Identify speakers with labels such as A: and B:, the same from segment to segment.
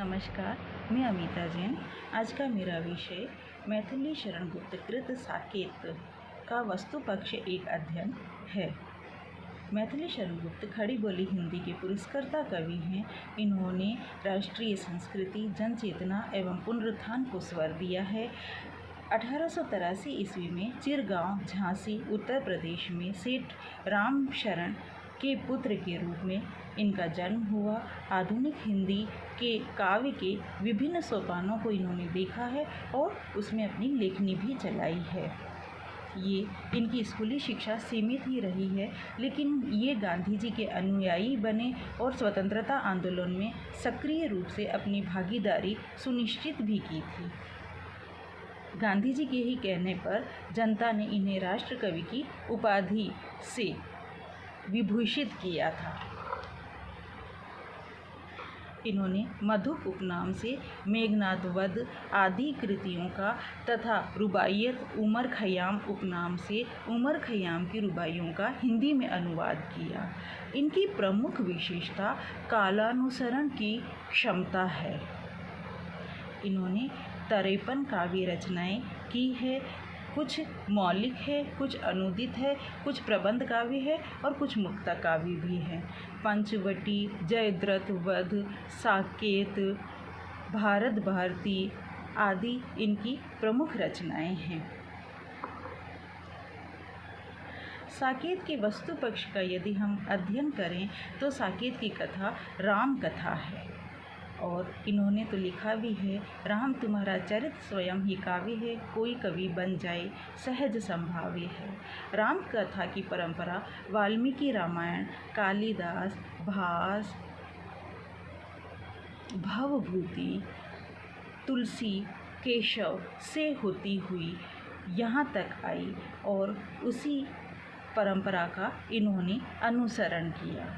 A: नमस्कार, मैं अमिता जैन। आज का मेरा विषय मैथिली शरण गुप्त कृत साकेत का वस्तु पक्ष एक अध्ययन है। मैथिली शरण गुप्त खड़ी बोली हिंदी के पुरस्कर्ता कवि हैं। इन्होंने राष्ट्रीय संस्कृति, जनचेतना एवं पुनरुत्थान को स्वर दिया है। 1883 ईस्वी में चिरगांव, झांसी, उत्तर प्रदेश में सेठ राम शरण के पुत्र के रूप में इनका जन्म हुआ। आधुनिक हिंदी के काव्य के विभिन्न सोपानों को इन्होंने देखा है और उसमें अपनी लेखनी भी चलाई है। ये इनकी स्कूली शिक्षा सीमित ही रही है, लेकिन ये गांधी जी के अनुयायी बने और स्वतंत्रता आंदोलन में सक्रिय रूप से अपनी भागीदारी सुनिश्चित भी की थी। गांधी जी के ही कहने पर जनता ने इन्हें राष्ट्र कवि की उपाधि से विभूषित किया था। इन्होंने मधुप उपनाम से मेघनाद वध आदि कृतियों का तथा रुबाइयत उमर खयाम उपनाम से उमर खयाम की रुबाइयों का हिंदी में अनुवाद किया। इनकी प्रमुख विशेषता कालानुसरण की क्षमता है। इन्होंने 53 काव्य रचनाएं की है। कुछ मौलिक है, कुछ अनुदित है, कुछ प्रबंध काव्य है और कुछ मुक्ता काव्य भी है। पंचवटी, जयद्रथ वध, साकेत, भारत भारती आदि इनकी प्रमुख रचनाएं हैं। साकेत के वस्तु पक्ष का यदि हम अध्ययन करें तो साकेत की कथा राम कथा है और इन्होंने तो लिखा भी है, राम तुम्हारा चरित्र स्वयं ही काव्य है, कोई कवि बन जाए सहज संभाव्य है। राम कथा की परंपरा वाल्मीकि रामायण, कालिदास, भास, भवभूति, तुलसी, केशव से होती हुई यहाँ तक आई और उसी परंपरा का इन्होंने अनुसरण किया।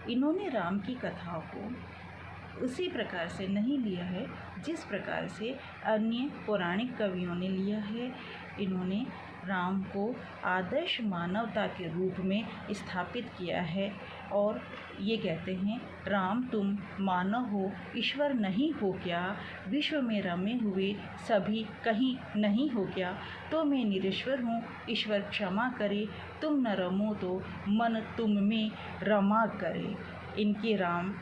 A: इन्होंने राम की कथाओं को उसी प्रकार से नहीं लिया है जिस प्रकार से अन्य पौराणिक कवियों ने लिया है। इन्होंने राम को आदर्श मानवता के रूप में स्थापित किया है और ये कहते हैं, राम तुम मानव हो, ईश्वर नहीं हो क्या? विश्व में रमे हुए सभी कहीं नहीं हो क्या? तो मैं निरीश्वर हूँ, ईश्वर क्षमा करे, तुम न रमो तो मन तुम में रमा करे। इनके राम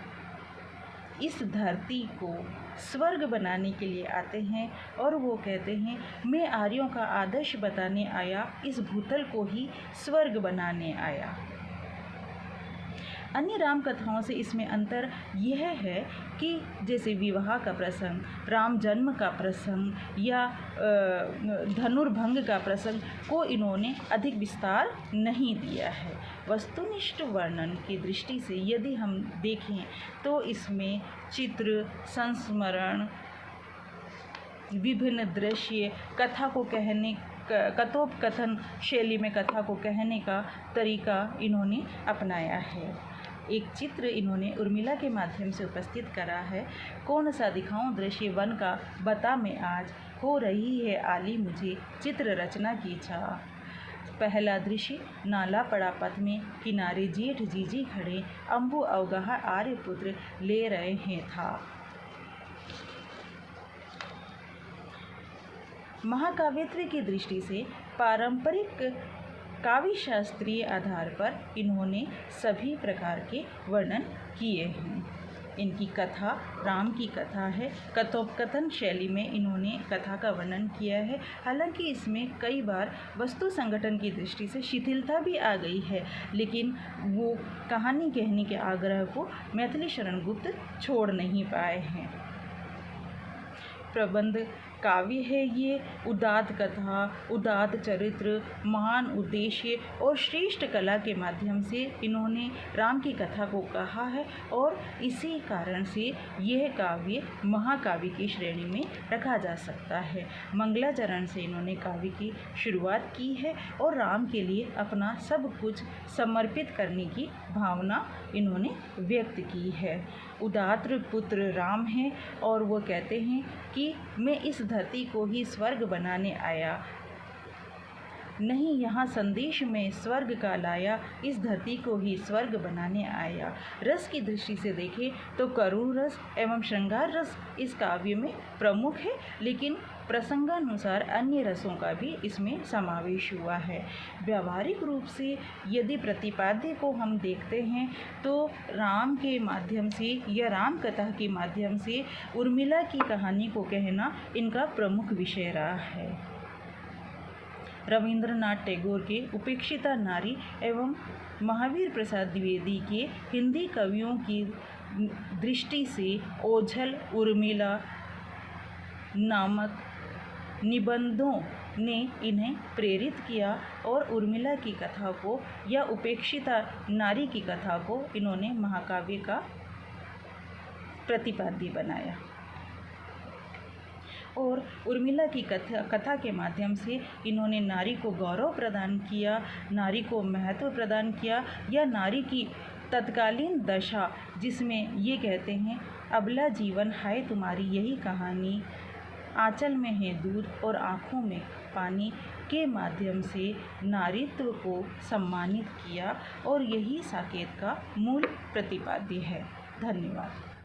A: इस धरती को स्वर्ग बनाने के लिए आते हैं और वो कहते हैं, मैं आर्यों का आदर्श बताने आया, इस भूतल को ही स्वर्ग बनाने आया। अन्य राम कथाओं से इसमें अंतर यह है कि जैसे विवाह का प्रसंग, राम जन्म का प्रसंग या धनुर्भंग का प्रसंग को इन्होंने अधिक विस्तार नहीं दिया है। वस्तुनिष्ठ वर्णन की दृष्टि से यदि हम देखें तो इसमें चित्र, संस्मरण, विभिन्न दृश्य, कथा को कहने कथोपकथन शैली में कथा को कहने का तरीका इन्होंने अपनाया है। एक चित्र इन्होंने उर्मिला के माध्यम से उपस्थित करा है। कौन सा दिखाऊं दृश्य वन का, बता मैं आज, हो रही है आली मुझे चित्र रचना की चाह। पहला दृश्य, नाला पड़ा पथ में, किनारे जेठ जीजी खड़े, अम्बु अवगाह आर्यपुत्र ले रहे हैं था। महाकाव्यत्व की दृष्टि से पारंपरिक काव्य शास्त्रीय आधार पर इन्होंने सभी प्रकार के वर्णन किए हैं। इनकी कथा राम की कथा है। कथोपकथन शैली में इन्होंने कथा का वर्णन किया है। हालांकि इसमें कई बार वस्तु संगठन की दृष्टि से शिथिलता भी आ गई है, लेकिन वो कहानी कहने के आग्रह को मैथिली शरण गुप्त छोड़ नहीं पाए हैं। प्रबंध काव्य है ये। उदात्त कथा, उदात्त चरित्र, महान उद्देश्य और श्रेष्ठ कला के माध्यम से इन्होंने राम की कथा को कहा है और इसी कारण से यह काव्य महाकाव्य की श्रेणी में रखा जा सकता है। मंगलाचरण से इन्होंने काव्य की शुरुआत की है और राम के लिए अपना सब कुछ समर्पित करने की भावना इन्होंने व्यक्त की है। उदात्त पुत्र राम हैं और वो कहते हैं कि मैं इस धरती को ही स्वर्ग बनाने आया। नहीं यहाँ संदेश में स्वर्ग का लाया, इस धरती को ही स्वर्ग बनाने आया। रस की दृष्टि से देखें तो करुण रस एवं श्रृंगार रस इस काव्य में प्रमुख है, लेकिन प्रसंगानुसार अन्य रसों का भी इसमें समावेश हुआ है। व्यावहारिक रूप से यदि प्रतिपाद्य को हम देखते हैं तो राम के माध्यम से या राम कथा के माध्यम से उर्मिला की कहानी को कहना इनका प्रमुख विषय रहा है। रविंद्रनाथ टैगोर के उपेक्षिता नारी एवं महावीर प्रसाद द्विवेदी के हिंदी कवियों की दृष्टि से ओझल उर्मिला नामक निबंधों ने इन्हें प्रेरित किया और उर्मिला की कथा को या उपेक्षिता नारी की कथा को इन्होंने महाकाव्य का प्रतिपाद्य बनाया और उर्मिला की कथा के माध्यम से इन्होंने नारी को गौरव प्रदान किया, नारी को महत्व प्रदान किया या नारी की तत्कालीन दशा जिसमें ये कहते हैं अबला जीवन हाय तुम्हारी यही कहानी, आंचल में है दूध और आँखों में पानी के माध्यम से नारीत्व को सम्मानित किया और यही साकेत का मूल प्रतिपाद्य है। धन्यवाद।